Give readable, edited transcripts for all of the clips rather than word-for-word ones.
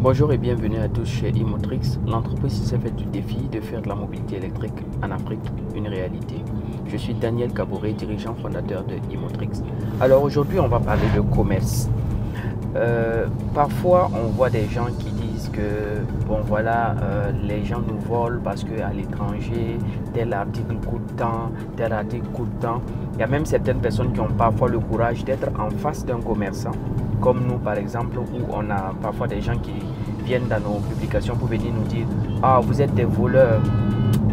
Bonjour et bienvenue à tous chez Imotrix, l'entreprise qui s'est faite du défi de faire de la mobilité électrique en Afrique une réalité. Je suis Daniel Kabouré, dirigeant fondateur de Imotrix. Alors aujourd'hui, on va parler de commerce. Parfois, on voit des gens qui disent que bon voilà, les gens nous volent parce qu'à l'étranger, tel article coûte tant, tel article coûte tant. Il y a même certaines personnes qui ont parfois le courage d'être en face d'un commerçant, comme nous par exemple, où on a parfois des gens qui viennent dans nos publications pour venir nous dire « Ah, vous êtes des voleurs,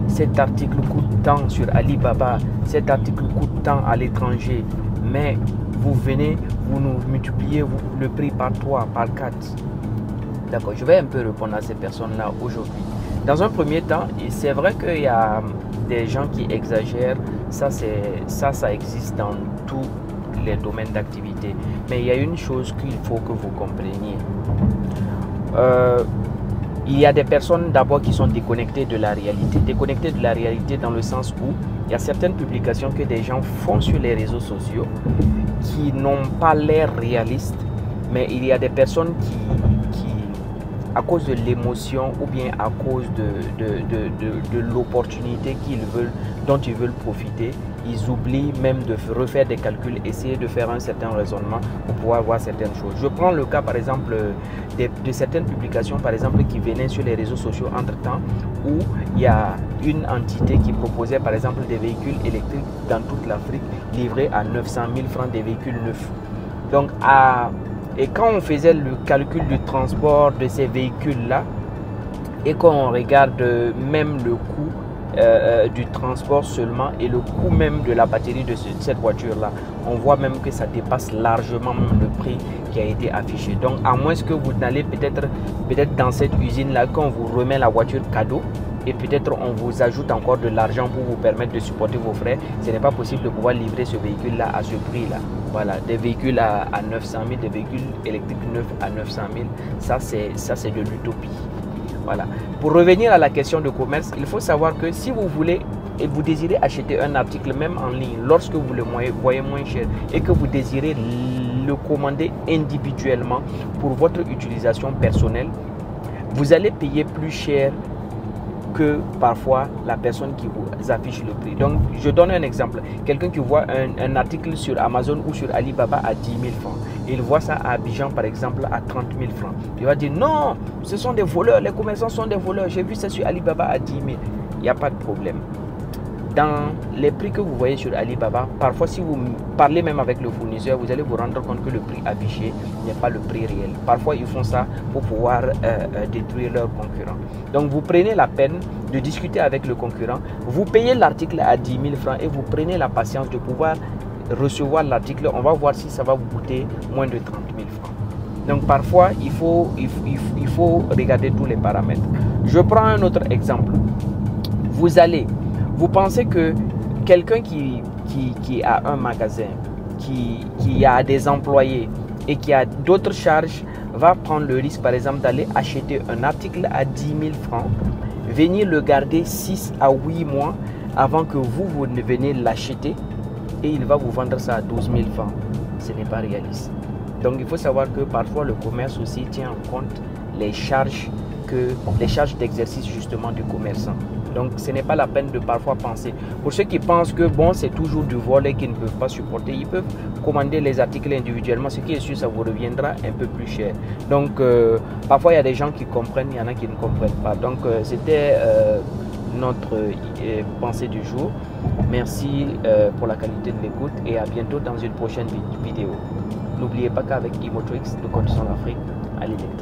cet article coûte tant sur Alibaba, cet article coûte tant à l'étranger, mais vous venez, vous nous multipliez le prix par 3, par 4. » D'accord, je vais un peu répondre à ces personnes-là aujourd'hui. Dans un premier temps, c'est vrai qu'il y a des gens qui exagèrent, ça existe dans tous les domaines d'activité. Mais il y a une chose qu'il faut que vous compreniez. Il y a des personnes d'abord qui sont déconnectées de la réalité. Déconnectées de la réalité dans le sens où il y a certaines publications que des gens font sur les réseaux sociaux qui n'ont pas l'air réalistes, mais il y a des personnes qui à cause de l'émotion ou bien à cause de l'opportunité dont ils veulent profiter, ils oublient même de refaire des calculs, essayer de faire un certain raisonnement pour pouvoir voir certaines choses. Je prends le cas par exemple de certaines publications par exemple qui venaient sur les réseaux sociaux entre-temps où il y a une entité qui proposait par exemple des véhicules électriques dans toute l'Afrique livrés à 900 000 francs des véhicules neufs. Donc et quand on faisait le calcul du transport de ces véhicules-là et quand on regarde même le coût du transport seulement et le coût même de la batterie de cette voiture-là, on voit même que ça dépasse largement même le prix qui a été affiché. Donc à moins que vous n'allez peut-être dans cette usine-là, quand on vous remet la voiture cadeau, et peut-être on vous ajoute encore de l'argent pour vous permettre de supporter vos frais, ce n'est pas possible de pouvoir livrer ce véhicule-là à ce prix-là. Voilà, des véhicules à 900 000, des véhicules électriques neufs à 900 000, ça c'est de l'utopie. Voilà. Pour revenir à la question de commerce, il faut savoir que si vous voulez et vous désirez acheter un article même en ligne, lorsque vous le voyez moins cher et que vous désirez le commander individuellement pour votre utilisation personnelle, vous allez payer plus cher que parfois la personne qui vous affiche le prix. Donc, je donne un exemple. Quelqu'un qui voit un article sur Amazon ou sur Alibaba à 10 000 francs. Il voit ça à Abidjan, par exemple, à 30 000 francs. Il va dire, non, ce sont des voleurs, les commerçants sont des voleurs. J'ai vu ça sur Alibaba à 10 000. Il n'y a pas de problème. Dans les prix que vous voyez sur Alibaba, parfois si vous parlez même avec le fournisseur, vous allez vous rendre compte que le prix affiché n'est pas le prix réel. Parfois ils font ça pour pouvoir détruire leurs concurrents. Donc vous prenez la peine de discuter avec le concurrent, vous payez l'article à 10 000 francs et vous prenez la patience de pouvoir recevoir l'article. On va voir si ça va vous coûter moins de 30 000 francs. Donc parfois il faut regarder tous les paramètres. Je prends un autre exemple. Vous pensez que quelqu'un qui a un magasin, qui a des employés et qui a d'autres charges, va prendre le risque par exemple d'aller acheter un article à 10 000 francs, venir le garder 6 à 8 mois avant que vous ne veniez l'acheter et il va vous vendre ça à 12 000 francs. Ce n'est pas réaliste. Donc il faut savoir que parfois le commerce aussi tient en compte les charges d'exercice justement du commerçant. Donc ce n'est pas la peine de parfois penser. Pour ceux qui pensent que bon c'est toujours du vol et qu'ils ne peuvent pas supporter, ils peuvent commander les articles individuellement. Ce qui est sûr, ça vous reviendra un peu plus cher. Donc parfois il y a des gens qui comprennent, il y en a qui ne comprennent pas. Donc c'était notre pensée du jour. Merci pour la qualité de l'écoute et à bientôt dans une prochaine vidéo. N'oubliez pas qu'avec Imotrix, nous conduisons l'Afrique à l'électrique.